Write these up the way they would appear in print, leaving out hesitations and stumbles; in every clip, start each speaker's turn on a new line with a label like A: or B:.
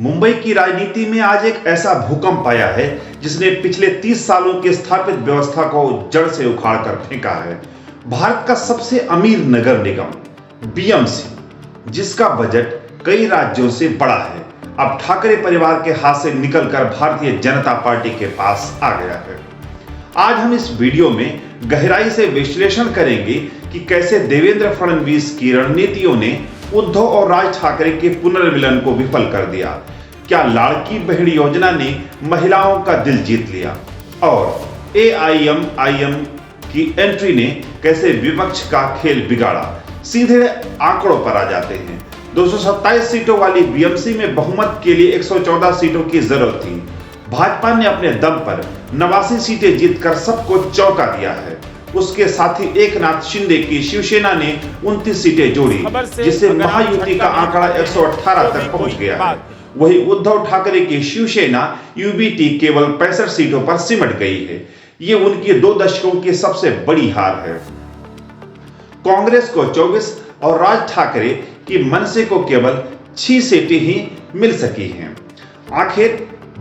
A: मुंबई की राजनीति में आज एक ऐसा भूकंप आया है जिसने पिछले 30 सालों की स्थापित व्यवस्था को जड़ से उखाड़ कर फेंका है। भारत का सबसे अमीर नगर निगम बीएमसी, जिसका बजट कई राज्यों से बड़ा है, अब ठाकरे परिवार के हाथ से निकलकर भारतीय जनता पार्टी के पास आ गया है। आज हम इस वीडियो में गहराई से विश्लेषण करेंगे कि कैसे देवेंद्र फडणवीस की रणनीतियों ने उद्धव और राज ठाकरे के पुनर्मिलन को विफल कर दिया। क्या लाड़की बहन योजना ने महिलाओं का दिल जीत लिया और एआईएमआईएम की एंट्री ने कैसे विपक्ष का खेल बिगाड़ा। सीधे आंकड़ों पर आ जाते हैं। 227 सीटों वाली बीएमसी में बहुमत के लिए 114 सीटों की जरूरत थी। भाजपा ने अपने दम पर 89 सीटें जीतकर सबको चौंका दिया है। उसके साथ ही एकनाथ शिंदे की शिवसेना ने 29 सीटें जोड़ी, जिससे महायुति का आंकड़ा 118 तक पहुंच गया है। वहीं उद्धव ठाकरे की शिवसेना यूबीटी केवल 65 सीटों पर सिमट गई है। ये उनकी 2 दशकों की सबसे बड़ी हार है। कांग्रेस को 24 और राज ठाकरे की मनसे को केवल 6 सीटें ही मिल सकी हैं। आखिर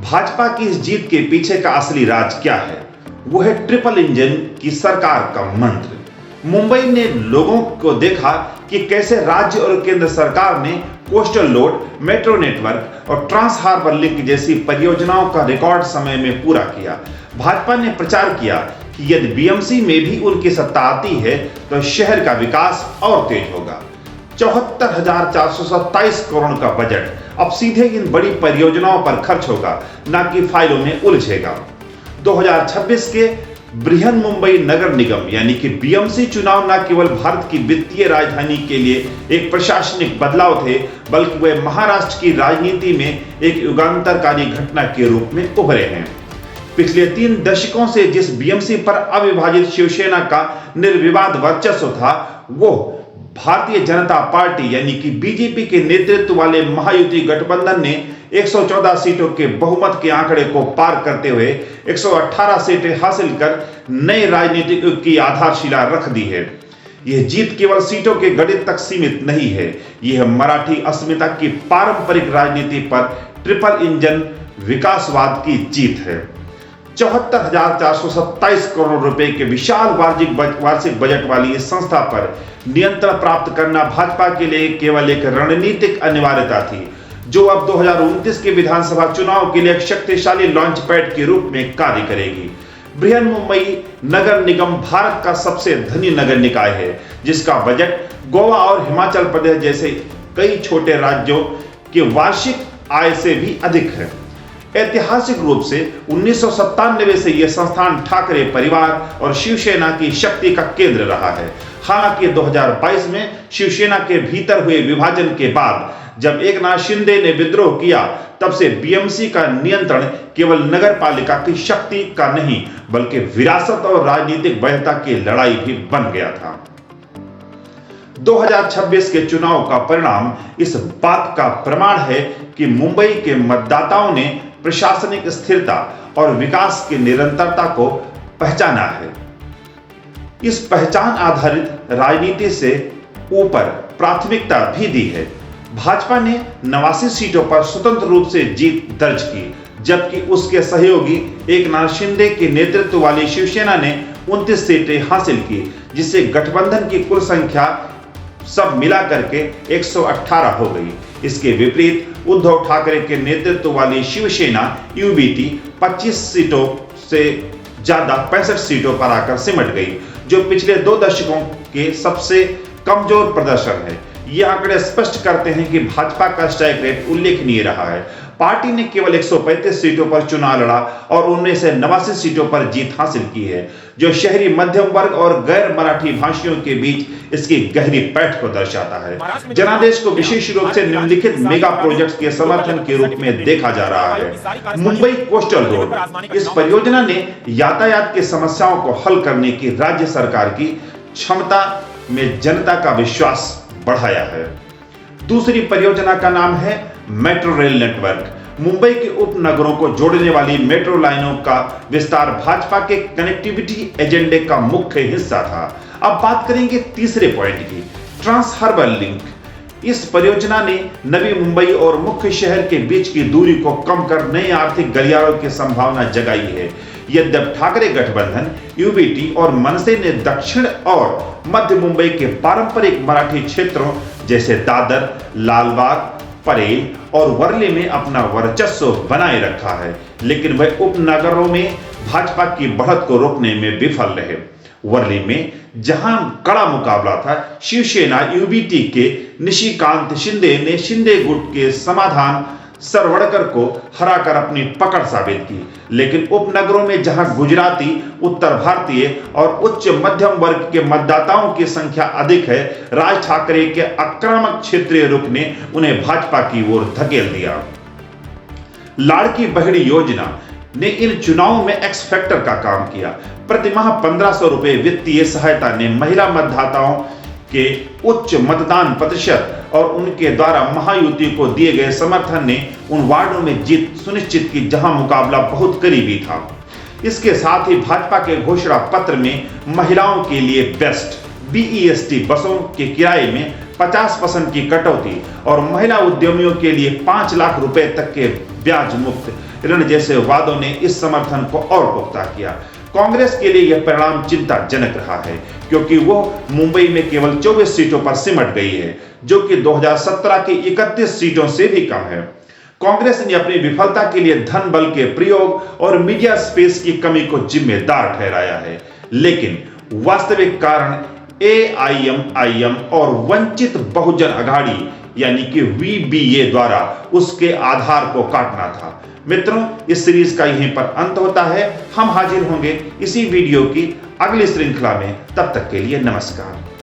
A: भाजपा की इस जीत के पीछे का असली राज क्या है? वो है ट्रिपल इंजन की सरकार का मंत्र। मुंबई ने लोगों को देखा कि कैसे राज्य और केंद्र सरकार ने कोस्टल लोड, मेट्रो नेटवर्क और ट्रांस हार्बर लिंक जैसी परियोजनाओं का रिकॉर्ड समय में पूरा किया। भाजपा ने प्रचार किया कि यदि बीएमसी में भी उनकी सत्ता आती है तो शहर का विकास और तेज होगा। 74,427 करोड़ का बजट अब सीधे इन बड़ी परियोजनाओं पर खर्च होगा, न कि फाइलों में उलझेगा। 2026 के बृहन मुंबई नगर निगम यानी कि बीएमसी चुनाव न केवल भारत की वित्तीय राजधानी के लिए एक प्रशासनिक बदलाव थे, बल्कि वे महाराष्ट्र की राजनीति में एक युगांतरकारी घटना के रूप में उभरे हैं। पिछले 3 दशकों से जिस बीएमसी पर अविभाजित शिवसेना का निर्विवाद वर्चस्व था, वो भारतीय जनता पार्टी यानी कि बीजेपी के नेतृत्व वाले महायुति गठबंधन ने 114 सीटों के बहुमत के आंकड़े को पार करते हुए 118 सीटें हासिल कर नए राजनीतिक युग की आधारशिला रख दी है। यह जीत केवल सीटों के गणित तक सीमित नहीं है, यह मराठी अस्मिता की पारंपरिक राजनीति पर ट्रिपल इंजन विकासवाद की जीत है। 74,427 करोड़ रुपए के विशाल वार्षिक बजट वाली इस संस्था पर नियंत्रण प्राप्त करना भाजपा के लिए केवल एक रणनीतिक अनिवार्यता थी, जो अब 2029 के विधानसभा चुनाव के लिए एक शक्तिशाली लॉन्च पैड के रूप में कार्य करेगी। बृहन मुंबई नगर निगम भारत का सबसे धनी नगर निकाय है, जिसका बजट गोवा और हिमाचल प्रदेश जैसे कई छोटे राज्यों के वार्षिक आय से भी अधिक है। ऐतिहासिक रूप से 1997 से यह संस्थान ठाकरे परिवार और शिवसेना की शक्ति का केंद्र रहा है। हालांकि 2022 में शिवसेना के भीतर हुए विभाजन के बाद जब एकनाथ शिंदे ने विद्रोह किया, तब से बीएमसी का नियंत्रण केवल नगर पालिका की शक्ति का नहीं, बल्कि विरासत और राजनीतिक वैधता की लड़ाई भी बन गया था। 2026 के चुनाव का परिणाम इस बात का प्रमाण है कि मुंबई के मतदाताओं ने प्रशासनिक स्थिरता और विकास की निरंतरता को पहचाना है। इस पहचान आधारित राजनीति से ऊपर प्राथमिकता भी दी है। भाजपा ने 89 सीटों पर स्वतंत्र रूप से जीत दर्ज की, जबकि उसके सहयोगी एकनाथ शिंदे के नेतृत्व वाली शिवसेना ने 29 सीटें हासिल की, जिससे गठबंधन की कुल संख्या सब मिला करके 118 हो गई। इसके विपरीत उद्धव ठाकरे के नेतृत्व वाली शिवसेना यूबीटी 25 सीटों से ज्यादा 65 सीटों पर आकर सिमट गई, जो पिछले 2 दशकों के सबसे कमजोर प्रदर्शन है। ये आंकड़े स्पष्ट करते हैं कि भाजपा का स्ट्राइक रेट उल्लेखनीय रहा है। पार्टी ने केवल 135 सीटों पर चुनाव लड़ा और उनमें से 89 सीटों पर जीत हासिल की है, जो शहरी मध्यम वर्ग और गैर मराठी भाषियों के बीच इसकी गहरी पैठ को दर्शाता है। जनादेश को विशेष रूप से निम्नलिखित मेगा प्रोजेक्ट्स के समर्थन के रूप में देखा जा रहा है। मुंबई कोस्टल रोड, इस परियोजना ने यातायात की समस्याओं को हल करने की राज्य सरकार की क्षमता में जनता का विश्वास बढ़ाया है। दूसरी परियोजना का नाम है मेट्रो रेल नेटवर्क। मुंबई के उपनगरों को जोड़ने वाली मेट्रो लाइनों का विस्तार भाजपा के कनेक्टिविटी एजेंडे का मुख्य हिस्सा था। अब बात करेंगे तीसरे पॉइंट की, ट्रांस हार्बर लिंक। इस परियोजना ने नवी मुंबई और मुख्य शहर के बीच की दूरी को कम कर नए आर्थिक गलियारों की संभावना जगाई है। यद्यपि ठाकरे गठबंधन, यूबीटी और मनसे ने दक्षिण और मध्य मुंबई के पारंपरिक मराठी क्षेत्रों जैसे दादर, लालबाग, परेल और वर्ली में अपना वर्चस्व बनाए रखा है, लेकिन वह उपनगरों में भाजपा की बढ़त को रोकने में विफल रहे। वर्ली में जहां कड़ा मुकाबला था, शिवसेना यूबीटी के निशिकांत शिंदे ने शिंदे गुट के समाधान सरवड़कर को हराकर अपनी पकड़ साबित की। लेकिन उपनगरों में जहां गुजराती, उत्तर भारतीय और उच्च मध्यम वर्ग के मतदाताओं की संख्या अधिक है, राज ठाकरे के आक्रामक क्षेत्रीय रुख ने उन्हें भाजपा की ओर धकेल दिया। लाड़की बहड़ी योजना ने इन चुनावों में एक्स फैक्टर का काम किया। प्रतिमाह 1500 रुपए वित्तीय सहायता ने महिला मतदाताओं के उच्च मतदान प्रतिशत और उनके द्वारा महायुति को दिए गए समर्थन ने उन वार्डों में जीत सुनिश्चित की जहां मुकाबला बहुत करीबी था। इसके साथ ही भाजपा के घोषणा पत्र में महिलाओं के लिए बेस्ट BEST बसों के किराए में 50% की कटौती और महिला उद्यमियों के लिए 5 लाख रुपए तक के ब्याज मुक्त ऋण जैसे वादों ने इस समर्थन को और पुख्ता किया। कांग्रेस के लिए यह परिणाम चिंताजनक रहा है, क्योंकि वो मुंबई में केवल 24 सीटों पर सिमट गई है, जो कि 2017 की 31 सीटों से भी कम है। कांग्रेस ने अपनी विफलता के लिए धन बल के प्रयोग और मीडिया स्पेस की कमी को जिम्मेदार ठहराया है, लेकिन वास्तविक कारण AIMIM और वंचित बहुजन अघाड़ी यानी कि VBA द्वारा उसके आधार को काटना था। मित्रों, इस सीरीज का यहीं पर अंत होता है। हम हाजिर होंगे इसी वीडियो की अगली श्रृंखला में। तब तक के लिए नमस्कार।